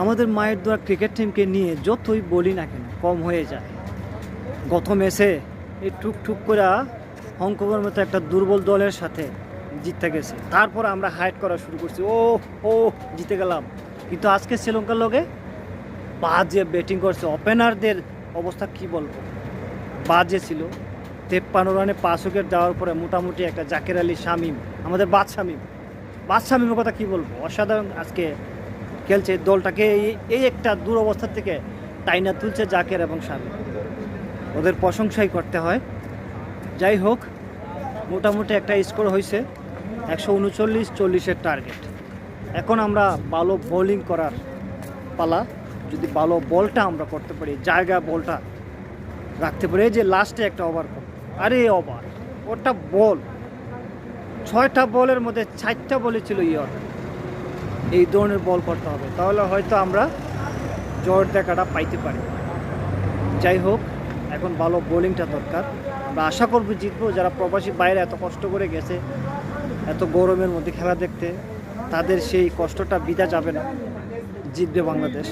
আমাদের মায়ের দোয়া ক্রিকেট টিমকে নিয়ে যতই বলি না কেন কম হয়ে যায়। গত ম্যাচে এই টুক করে হংকংয়ের মতো একটা দুর্বল দলের সাথে জিততে গেছে, তারপর আমরা হাইড করা শুরু করছি, ও ও জিতে গেলাম। কিন্তু আজকে শ্রীলঙ্কার লগে বাজে ব্যাটিং করছে, ওপেনারদের অবস্থা কি বলবো, বাজে ছিল। 53 রানে 5 উইকেট যাওয়ার পরে মোটামুটি একটা জাকের আলী শামীম, আমাদের বাদ শামীমের কথা কি বলবো, অসাধারণ আজকে খেলছে, দলটাকে এই একটা দুরবস্থা থেকে টাইনা তুলছে জাকের এবং শামীম, ওদের প্রশংসাই করতে হয়। যাই হোক, মোটামুটি একটা স্কোর হয়েছে 139-40 টার্গেট। এখন আমরা ভালো বোলিং করার পালা, যদি ভালো বলটা আমরা করতে পারি, জায়গা বলটা রাখতে পারি। এই যে লাস্টে একটা ওভার, আরে ওভার, ওটা বল 6টা বলের মধ্যে 4টা বলে ছিল ইয়র। এই ধরনের বল করতে হবে, তাহলে হয়তো আমরা জয়ের দেখাটা পাইতে পারি। যাই হোক, এখন ভালো বোলিংটা দরকার। আমরা আশা করবো জিতবো। যারা প্রবাসী বাইরে এত কষ্ট করে গেছে এত গরমের মধ্যে খেলা দেখতে, তাদের সেই কষ্টটা বিধা যাবে না, জিতবে বাংলাদেশ।